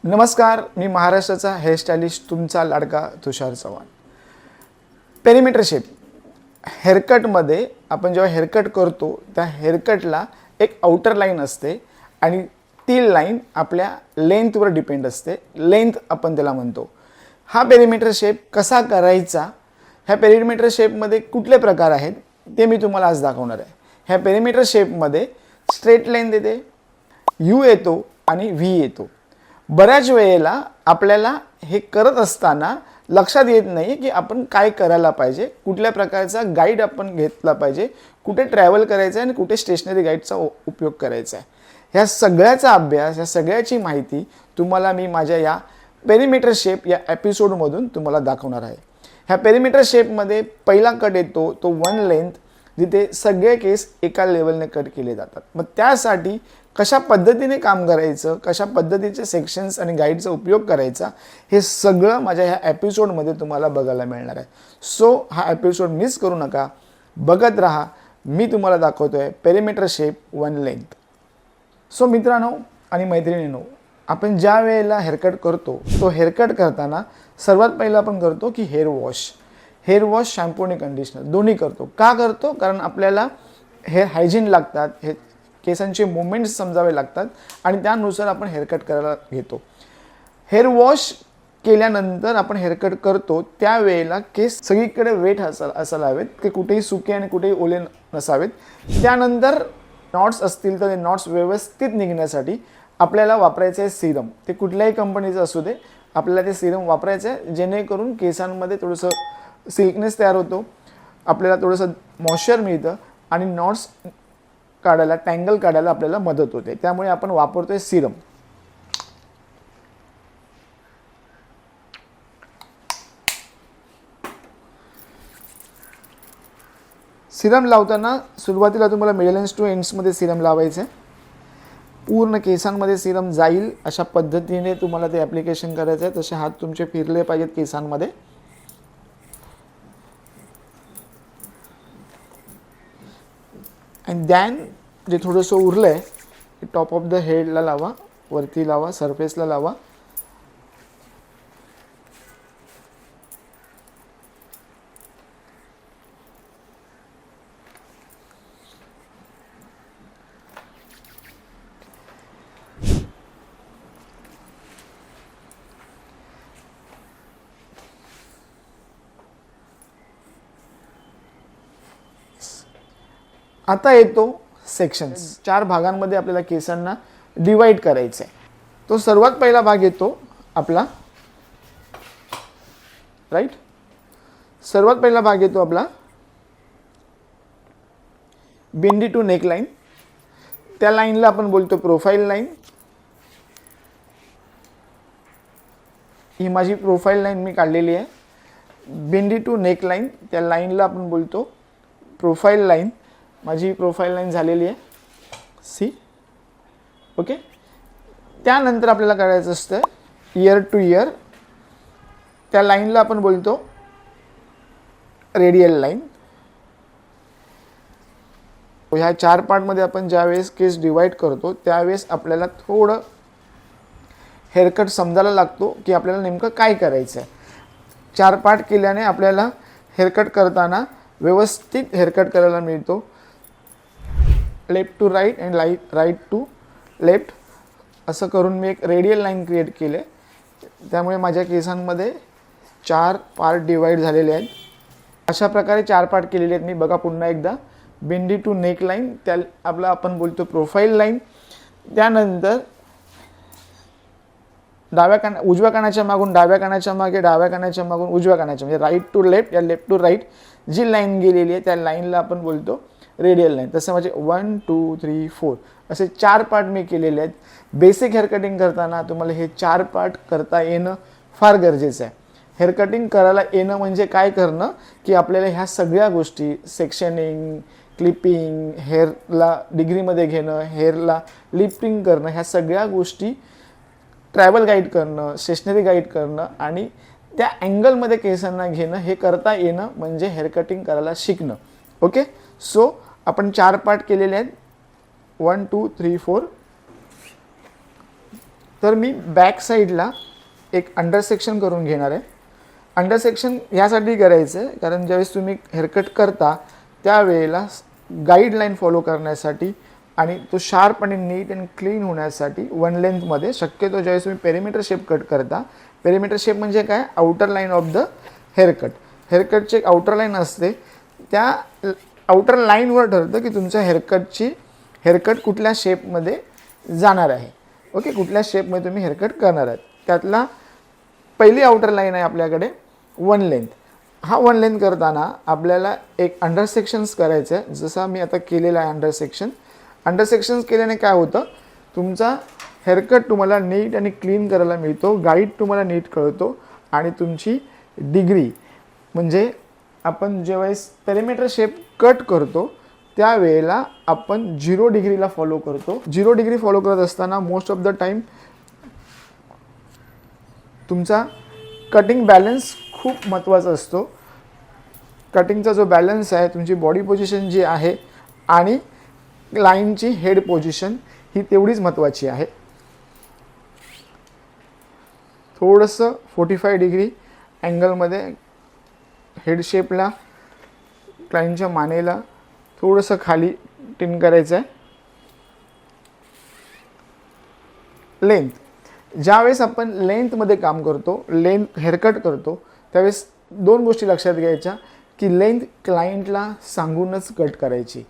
नमस्कार, मी महाराष्ट्राचा हेअरस्टायलिस्ट तुमचा लाडका तुषार चव्हाण. पेरिमीटर शेप हेअरकटमध्ये आपण जेव्हा हेअरकट करतो त्या हेअरकटला एक आउटर लाईन असते आणि ती लाईन आपल्या लेंथवर डिपेंड असते. लेंथ आपण त्याला म्हणतो. हा पेरिमीटर शेप कसा करायचा, ह्या पेरिमीटर शेपमध्ये कुठले प्रकार आहेत ते मी तुम्हाला आज दाखवणार आहे. ह्या पेरिमीटर शेपमध्ये स्ट्रेट लाईन येते, यू येतो आणि व्ही येतो. बऱ्याच वेळेला आपल्याला हे करत असताना लक्षात येत नाही की आपण काय करायला पाहिजे, कुठल्या प्रकारचा गाईड आपण घेतला पाहिजे, कुठे ट्रॅव्हल करायचं आहे आणि कुठे स्टेशनरी गाईडचा उपयोग करायचा आहे. ह्या सगळ्याचा अभ्यास, ह्या सगळ्याची माहिती तुम्हाला मी माझ्या या पेरिमीटर शेप या एपिसोडमधून तुम्हाला दाखवणार आहे. ह्या पेरिमीटर शेपमध्ये पहिला कट येतो तो वन लेंथ, जिथे सगळे केस एका लेवलने कट केले जातात. मग त्यासाठी कशा पद्धतीने काम करायचं, कशा पद्धतीचे सेक्शन्स आणि गाईडचा उपयोग करायचा, हे सगळं माझ्या ह्या एपिसोडमध्ये तुम्हाला बघायला मिळणार आहे. सो हा एपिसोड मिस करू नका, बघत राहा. मी तुम्हाला दाखवतो आहे perimeter shape one length. So मित्रांनो आणि मैत्रिणींनो, आपण ज्या वेळेला हेअरकट करतो तो हेअरकट करताना सर्वात पहिलं आपण करतो की हेअर वॉश शॅम्पू आणि कंडिशनर दोन्ही करतो. का करतो? कारण आपल्याला हेअर हायजीन लागतात, हे केसांचे मुवमेंट्स समजावे लागतात आणि त्यानुसार आपण हेअरकट करायला घेतो. हेअर वॉश केल्यानंतर आपण हेअरकट करतो त्यावेळेला केस सगळीकडे वेट असायला हवेत, की कुठेही सुके आणि कुठेही ओले नसावेत. त्यानंतर नॉट्स असतील तर ते नॉट्स व्यवस्थित निघण्यासाठी आपल्याला वापरायचं आहे सिरम. ते कुठल्याही कंपनीचं असू दे, आपल्याला ते सिरम वापरायचं आहे, जेणेकरून केसांमध्ये थोडंसं सिल्कनेस तयार होतो, आपल्याला थोडंसं मॉइश्चर मिळतं आणि नॉट्स काढायला, टँगल काढायला आपल्याला मदत होते. त्यामुळे आपण वापरतोय सिरम. सिरम लावताना सुरुवातीला तुम्हाला मिडल टू एंड्समध्ये सिरम लावायचं आहे. पूर्ण केसांमध्ये सिरम जाईल अशा पद्धतीने तुम्हाला ते ॲप्लिकेशन करायचं आहे. तसे हात तुमचे फिरले पाहिजेत केसांमध्ये. अँड दॅन जे थोडंसं उरलं आहे टॉप ऑफ द हेडला लावा, वरती लावा, सरफेसला लावा. आता येतो सेक्शन्स. 4 भागांमध्ये आपल्याला केसांना डिवाइड करायचं आहे. तो सर्वात पहिला भाग येतो आपला सर्वात पहिला भाग येतो आपला बिंदी टू नेक लाईन. त्या लाईनला आपण बोलतो प्रोफाईल लाईन. ही माझी प्रोफाईल लाईन मी काढलेली आहे. बिंदी टू नेक लाईन, त्या लाईनला आपण बोलतो प्रोफाईल लाईन. माझी प्रोफाईल लाईन झालेली आहे, सी. ओके. त्यानंतर आपल्याला करायचं असतं इयर टू इयर. त्या लाईनला आपण बोलतो रेडियल लाईन. ह्या 4 पार्टमध्ये आपण ज्यावेळेस केस डिवाइड करतो त्यावेळेस आपल्याला थोडं हेअरकट समजायला लागतो की आपल्याला नेमकं काय करायचं आहे. 4 पार्ट केल्याने आपल्याला हेअरकट करताना व्यवस्थित हेअरकट करायला मिळतो. Left to right and right to left असं करून मी एक रेडियल लाईन क्रिएट केले. त्यामुळे माझ्या केसांमध्ये 4 पार्ट डिवाइड झालेले आहेत. अशा प्रकारे 4 पार्ट केलेले आहेत मी. बघा पुन्हा एकदा, बिंदी टू नेक लाईन, त्या आपला आपण बोलतो प्रोफाईल लाईन. त्यानंतर उजव्या कानाच्या मागून डाव्या कानाच्या मागे, डाव्या कानाच्या मागून उजव्या कानाच्या, म्हणजे राईट टू लेफ्ट या लेफ्ट टू राईट जी लाईन गेलेली आहे त्या लाईनला आपण बोलतो रेडियल लाईन. तसं म्हणजे 1 2 3 4 असे 4 पार्ट मी केलेले आहेत. बेसिक हेअर कटिंग करताना तुम्हाला हे 4 पार्ट करता येणं फार गरजेचं आहे. हेअर कटिंग करायला येणं म्हणजे काय करणं, की आपल्याला ह्या सगळ्या गोष्टी सेक्शनिंग, क्लिपिंग, हेअरला डिग्रीमध्ये घेणं, हेअरला लिफ्टिंग करणं, ह्या सगळ्या गोष्टी ट्रॅव्हल गाईड करणं, स्टेशनरी गाईड करणं आणि त्या अँगलमध्ये केसांना घेणं, हे करता येणं म्हणजे हेअर कटिंग करायला शिकणं. ओके. सो आपण 4 पार्ट केलेले आहेत, 1 2 3 4. तर मी बॅक साईडला एक अंडरसेक्शन करून घेणार आहे. अंडरसेक्शन ह्यासाठी करायचं आहे कारण ज्यावेळेस तुम्ही हेअरकट करता त्यावेळेला गाईडलाईन फॉलो करण्यासाठी आणि तो शार्प आणि नीट अँड क्लीन होण्यासाठी वन लेंथमध्ये शक्यतो ज्यावेळेस तुम्ही पेरिमीटर शेप कट करता, पेरिमीटर शेप म्हणजे काय, outer line of the haircut. हेअरकटची एक आउटर लाईन असते, त्या आउटर लाईनवर ठरतं की तुमच्या हेअरकट कुठल्या शेपमध्ये जाणार आहे. ओके, कुठल्या शेपमध्ये तुम्ही हेअरकट करणार आहात. त्यातला पहिली आउटर लाईन आहे आपल्याकडे वन लेंथ. हा वन लेंथ करताना आपल्याला एक अंडरसेक्शन्स करायचं आहे, जसा मी आता केलेला आहे अंडरसेक्शन्स केल्याने काय होतं, तुमचा हेअरकट तुम्हाला नीट आणि क्लीन करायला मिळतो, गाईड तुम्हाला नीट कळतो आणि तुमची डिग्री म्हणजे आपण जेव्हास पेरिमीटर शेप कट करतो त्यावेळेला आपण 0 डिग्रीला फॉलो करतो. 0 डिग्री फॉलो करत असताना मोस्ट ऑफ द टाईम तुमचा कटिंग बॅलन्स खूप महत्त्वाचा असतो. कटिंगचा जो बॅलन्स आहे, तुमची बॉडी पोझिशन जी आहे आणि लाईनची हेड पोझिशन ही तेवढीच महत्त्वाची आहे. थोडंसं 45 डिग्री अँगलमध्ये हेड शेपला, क्लायंटच्या मानेला थोडंसं खाली टिन करायचं आहे. लेंथ, ज्यावेळेस आपण लेंथमध्ये काम करतो, लेंथ हेअरकट करतो, त्यावेळेस 2 गोष्टी लक्षात घ्यायच्या की लेंथ क्लायंटला सांगूनच कट करायची.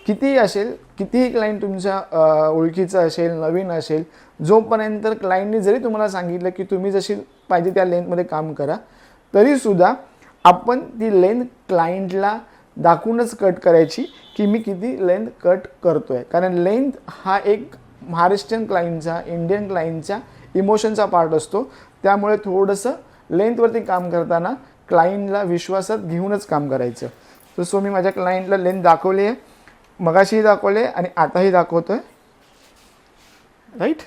कितीही असेल, कितीही क्लायंट तुमच्या ओळखीचं असेल, नवीन असेल, जोपर्यंत क्लायंटने जरी तुम्हाला सांगितलं की तुम्ही जशी पाहिजे त्या लेंथमध्ये काम करा, तरीसुद्धा आपण ती लेंथ क्लायंटला दाखवूनच कट करायची की मी किती लेंथ कट करतो आहे. कारण लेंथ हा एक महाराष्ट्रीयन क्लायंटचा, इंडियन क्लायंटच्या इमोशनचा पार्ट असतो. त्यामुळे थोडंसं लेंथवरती काम करताना क्लायंटला विश्वासात घेऊनच काम करायचं. सो मी माझ्या क्लायंटला लेंथ दाखवली आहे, मगाशीही दाखवले आणि आताही दाखवतो आहे, राईट.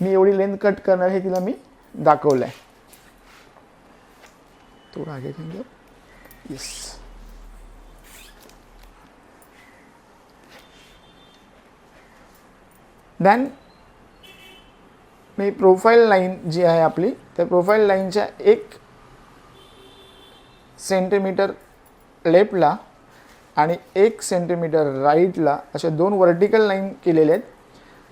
मी एवढी लेंथ कट करणार हे तिला मी दाखवलं आहे. थोडं आगे घेऊन येस. दॅन मी प्रोफाईल लाईन जी आहे आपली, त्या प्रोफाईल लाईनच्या 1 सेंटीमीटर लेफ्टला आणि 1 सेंटीमीटर राईटला अशा 2 व्हर्टिकल लाईन केलेल्या आहेत.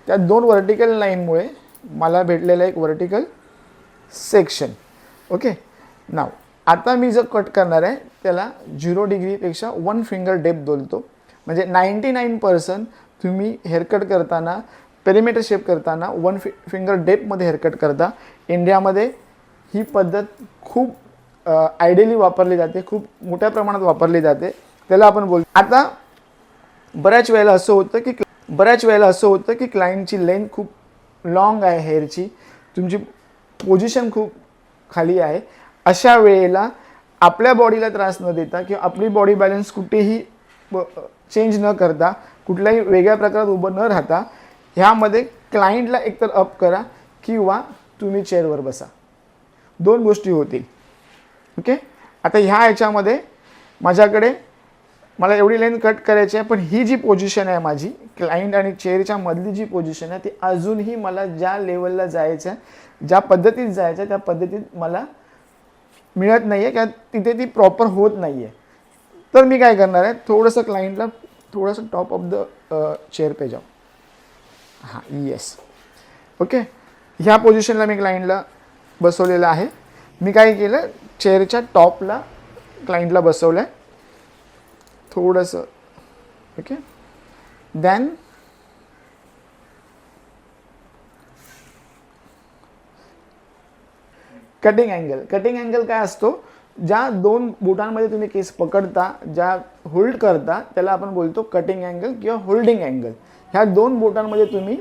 त्या 2 व्हर्टिकल लाईनमुळे मला भेटलेलं एक व्हर्टिकल सेक्शन. ओके, नाव आता मी जो कट करणार आहे त्याला 0 डिग्रीपेक्षा 1 फिंगर डेप्थ बोलतो. म्हणजे 99% तुम्ही हेअरकट करताना, पेरिमीटर शेप करताना 1 फिंगर डेप्थमध्ये हेअरकट करता. इंडियामध्ये ही पद्धत खूप आयडियली वापरली जाते, खूप मोठ्या प्रमाणात वापरली जाते. त्याला आपण बोलतो. आता बऱ्याच वेळेला असं होतं की क्लायंटची लेंथ खूप लॉंग आहे, हेअरची तुमची पोझिशन खूप खाली आहे. अशा वेळेला आपल्या बॉडीला त्रास न देता किंवा आपली बॉडी बॅलन्स कुठेही चेंज न करता, कुठल्याही वेगळ्या प्रकारात उभं न राहता, ह्यामध्ये क्लायंटला एकतर अप करा किंवा तुम्ही चेअरवर बसा. 2 गोष्टी होतील. ओके, आता ह्याच्यामध्ये माझ्याकडे मला एवढी लेंथ कट करायची आहे, पण ही जी पोझिशन आहे माझी क्लायंट आणि चेअरच्या मधली जी पोझिशन आहे ती अजूनही मला ज्या लेवलला जायचं आहे, ज्या पद्धतीत जायचं आहे त्या पद्धतीत मला मिळत नाही आहे, किंवा तिथे ती प्रॉपर होत नाही आहे. तर मी काय करणार आहे, थोडंसं क्लायंटला थोडंसं टॉप ऑफ द चेअर पे जाऊ. हां, येस. ओके, ह्या पोझिशनला मी क्लायंटला बसवलेलं आहे. मी काय केलं, चेअरच्या टॉपला क्लायंटला बसवलं आहे थोडंसं. ओके, दॅन कटिंग अँगल काय असतो, ज्या 2 बोटांमध्ये तुम्ही केस पकडता, ज्या होल्ड करता, त्याला आपण बोलतो कटिंग अँगल किंवा होल्डिंग अँगल. ह्या 2 बोटांमध्ये तुम्ही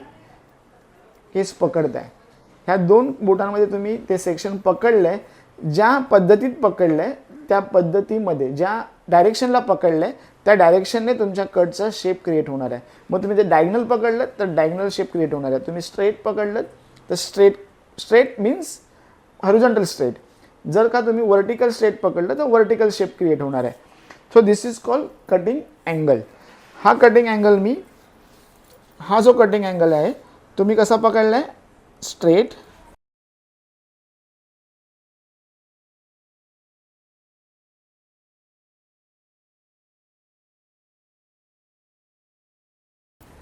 केस पकडताय, ह्या 2 बोटांमध्ये तुम्ही ते सेक्शन पकडलंय, ज्या पद्धतीत पकडलंय त्या पद्धतीमध्ये, ज्या डायरेक्शनला पकडलंय त्या डायरेक्शनने तुमच्या कटचा शेप क्रिएट होणार आहे. मग तुम्ही ते डायगनल पकडलं तर डायगनल शेप क्रिएट होणार आहे. तुम्ही स्ट्रेट पकडलं तर स्ट्रेट मीन्स हॉरिझॉन्टल स्ट्रेट. जर का तुम्ही वर्टिकल स्ट्रेट पकडलं तर वर्टिकल शेप क्रिएट होणार आहे. So this is called cutting angle. हा जो कटिंग अँगल आहे तुम्ही कसा पकडलाय, straight,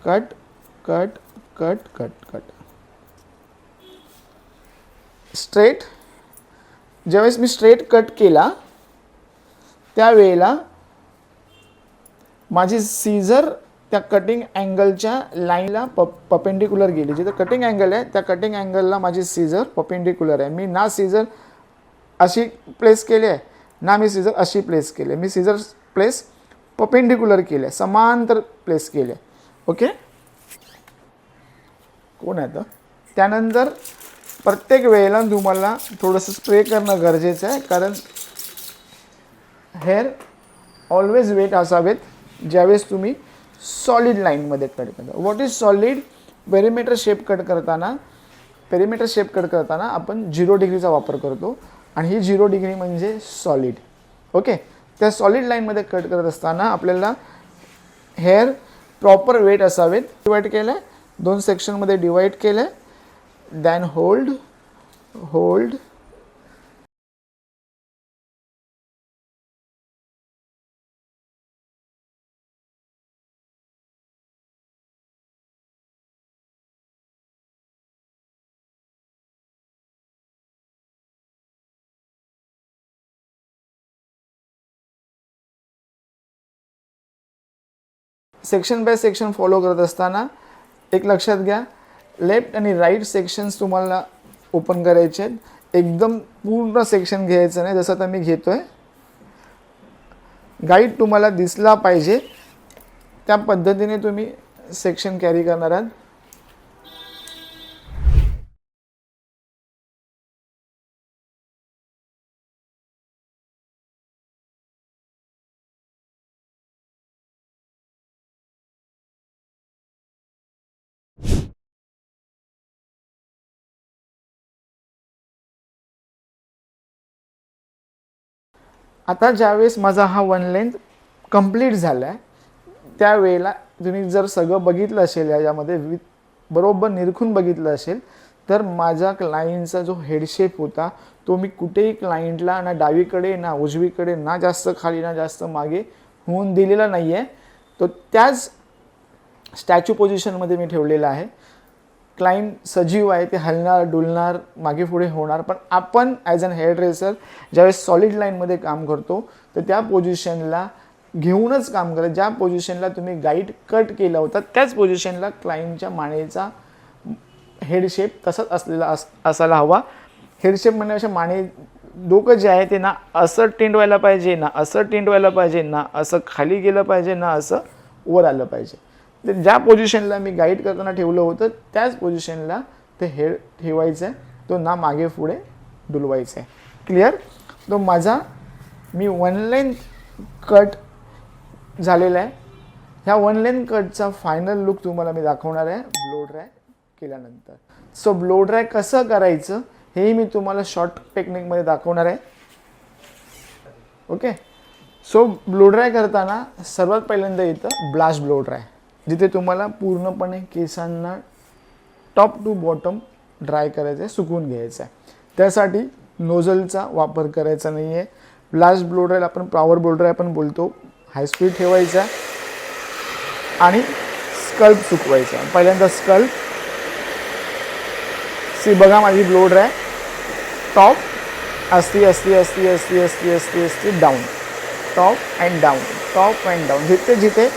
cut cut cut cut cut, straight. ज्यावेळेस मी स्ट्रेट कट केला त्यावेळेला माझी सीझर त्या कटिंग अँगलच्या लाईनला परपेंडिक्युलर गेली. जिथे कटिंग अँगल आहे त्या कटिंग अँगलला माझी सीझर परपेंडिक्युलर आहे. मी ना सीझर अशी प्लेस केली आहे ना मी सीझर अशी प्लेस केली आहे. मी सीझर प्लेस परपेंडिक्युलर केले आहे, समांतर प्लेस केले. ओके, कोण आहे तर त्यानंतर प्रत्येक वेळेला तुम्हाला थोडंसं स्प्रे करणं गरजेचं आहे, कारण हेअर ऑलवेज वेट असावेत ज्यावेळेस तुम्ही सॉलिड लाईनमध्ये कट करता. What is solid? Perimeter shape cut करताना आपण 0 डिग्रीचा वापर करतो आणि ही 0 डिग्री म्हणजे सॉलिड. ओके, त्या सॉलिड लाईनमध्ये कट करत असताना आपल्याला हेअर प्रॉपर वेट असावेत. डिवाईड केलं आहे, 2 सेक्शनमध्ये डिवाईड केलं आहे. Than hold hold section by section follow करत असताना एक लक्षात घ्या, लेफ्ट आणि राईट सेक्शन्स तुम्हाला ओपन करायचे आहेत. एकदम पूर्ण सेक्शन घ्यायचं नाही, जसं आता मी घेतोय. गाईड तुम्हाला दिसला पाहिजे त्या पद्धतीने तुम्ही सेक्शन कॅरी करणार आहात. आता ज्यावेळेस माझा हा वन लेंथ कंप्लीट झाला आहे त्यावेळेला तुम्ही जर सगळं बघितलं असेल, याच्यामध्ये बरोबर निरखून बघितलं असेल तर माझ्या क्लायंटचा जो हेडशेप होता तो मी कुठेही क्लायंटला ना डावीकडे ना उजवीकडे ना जास्त खाली ना जास्त मागे होऊन दिलेला नाही आहे. तो त्याच स्टॅच्यू पोझिशनमध्ये मी ठेवलेला आहे. क्लायंट सजीव आहे, ते हलणार डुलणार मागे पुढे होणार, पण आपण ॲज अन हेअर ड्रेसर ज्यावेळेस सॉलिड लाईनमध्ये काम करतो तर त्या पोझिशनला घेऊनच काम करा. ज्या पोझिशनला तुम्ही गाईड कट केला होता त्याच पोझिशनला क्लायंटच्या मानेचा हेडशेप तसाच असलेला असायला हवा. हेडशेप म्हणण्यापेक्षा माने डोकं जे आहे ते ना असं टेंड व्हायला पाहिजे, ना असं टेंड व्हायला पाहिजे, ना असं खाली गेलं पाहिजे, ना असं वर आलं पाहिजे. तर ज्या पोझिशनला मी गाईड करताना ठेवलं होतं त्याच पोझिशनला ते हेड ठेवायचं आहे. तो ना मागे पुढे डुलवायचा आहे. क्लिअर? तो मी वन लेंथ कट झालेला आहे. ह्या वन लेंथ कटचा फायनल लुक तुम्हाला मी दाखवणार आहे ब्लो ड्राय केल्यानंतर. सो ब्लो ड्राय कसं करायचं हेही मी तुम्हाला शॉर्ट टेक्निकमध्ये दाखवणार आहे. ओके, सो ब्लो ड्राय करताना सर्वात पहिल्यांदा येतं ब्लास्ट ब्लो ड्राय, जिथे तुम्हाला पूर्णपणे केसांना टॉप टू बॉटम ड्राय करायचं आहे, सुकवून घ्यायचं आहे. त्यासाठी नोझलचा वापर करायचा नाही आहे. ब्लास्ट ब्लो ड्रायला आपण पॉवर ब्लो ड्राय पण बोलतो. हाय स्पीड ठेवायचा आणि स्कल्प सुकवायचा. पहिल्यांदा स्कल्प, बघा माझी ब्लो ड्राय टॉप असती असती असती असती असती असती असती down, top and down, top and down. जिथे जिथे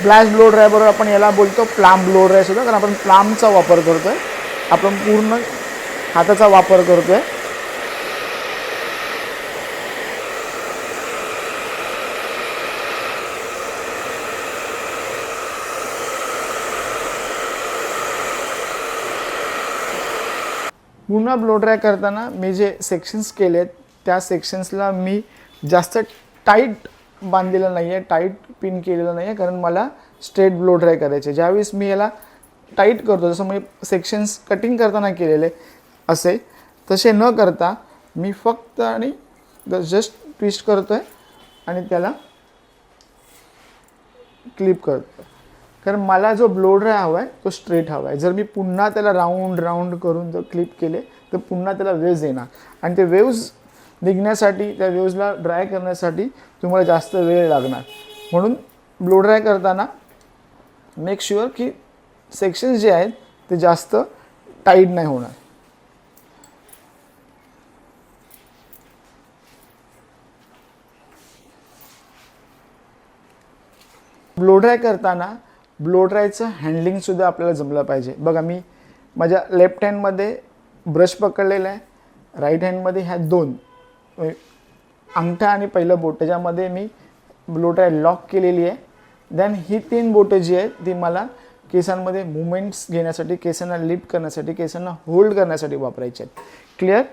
ब्लास्ट ब्लो ड्राय बरोबर आपण याला बोलतो प्लाम ब्लो ड्राय सुद्धा, कारण आपण प्लामचा वापर करतोय, आपण पूर्ण हाताचा वापर करतोय. पुन्हा ब्लो ड्राय करताना मी जे सेक्शन्स केलेत त्या सेक्शन्सला मी जास्त टाईट बांधलेलं नाही आहे, टाईट पिन केलेलं नाही आहे, कारण मला स्ट्रेट ब्लो ड्राय करायचे. ज्यावेळेस मी याला टाईट करतो, जसं मी सेक्शन्स कटिंग करताना केलेले असे तसे न करता मी फक्त आणि जस्ट ट्विस्ट करतो आहे आणि त्याला क्लिप करतो. कारण मला जो ब्लो ड्राय हवा आहे तो स्ट्रेट हवा आहे. जर मी पुन्हा त्याला राऊंड करून जर क्लिप केले तर पुन्हा त्याला वेव्ज येणार आणि ते वेव्ज निघण्यासाठी, त्या वेव्जला ड्राय करण्यासाठी तुम्हाला जास्त वेळ लागणार. म्हणून ब्लो ड्राय करताना मेक शुअर की सेक्शन्स जे आहेत ते जास्त टाईट नाही होणार. ब्लो ड्राय करताना ब्लो ड्रायचं हँडलिंगसुद्धा आपल्याला जमलं पाहिजे. बघा, मी माझ्या लेफ्ट हँडमध्ये ब्रश पकडलेला आहे, राईट हँडमध्ये ह्या 2 अंगठा आणि पहिलं बोट त्याच्यामध्ये मी ब्लो ड्राय लॉक केलेली आहे. देन ही 3 बोटं जी आहेत ती मला केसांमध्ये मुवमेंट्स घेण्यासाठी, केसांना लिफ्ट करण्यासाठी, केसांना होल्ड करण्यासाठी वापरायचे आहेत. क्लिअर?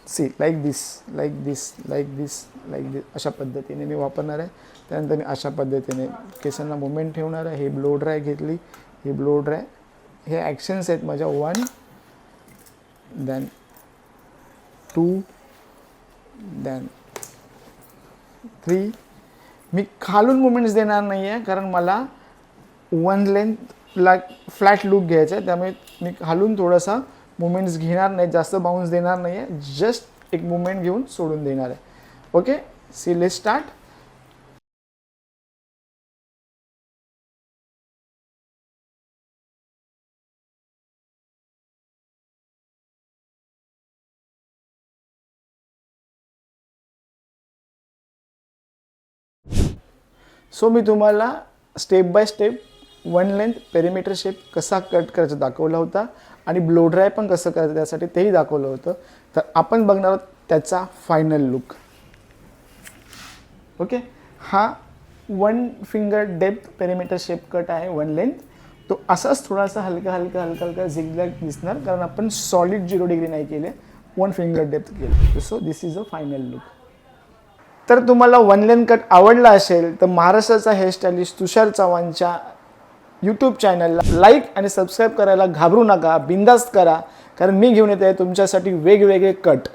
सी, लाईक दिस, लाईक दिस, लाईक दिस, लाईक दिस, अशा पद्धतीने मी वापरणार आहे. त्यानंतर मी अशा पद्धतीने केसांना मुवमेंट ठेवणार आहे. ही ब्लो ड्राय घेतली, ही ब्लो ड्राय, हे ॲक्शन्स आहेत माझ्या 1 देन 2 देन 3. मी खालून मुवमेंट्स देणार नाही आहे कारण मला 1 लेंथला फ्लॅट लुक घ्यायचा आहे. त्यामुळे मी खालून थोडासा मुवमेंट्स घेणार नाही, जास्त बाउन्स देणार नाही आहे. जस्ट एक मुवमेंट घेऊन सोडून देणार आहे. Okay, see, let's start. So मी तुम्हाला step by step 1 length perimeter shape कसा कट करायचा दाखवला होता आणि ब्लो ड्राय पण कसं करायचं त्यासाठी तेही दाखवलं होतं. तर आपण बघणार आहोत त्याचा फायनल लुक. ओके, हा 1 finger depth perimeter shape cut आहे 1 लेंथ. तो असाच थोडासा हलका झिगझॅग दिसणार कारण आपण सॉलिड 0 डिग्री नाही केले, 1 फिंगर डेप्थ केले. So this is a final look. तर तुम्हाला 1 लेंथ कट आवडला असेल तर महाराष्ट्राचा हेअरस्टायलिस्ट तुषार चव्हाणच्या यूट्यूब चॅनलला लाईक आणि सबस्क्राईब करायला घाबरू नका, बिंदास्त करा. कारण मी घेऊन येते तुमच्यासाठी वेगवेगळे कट.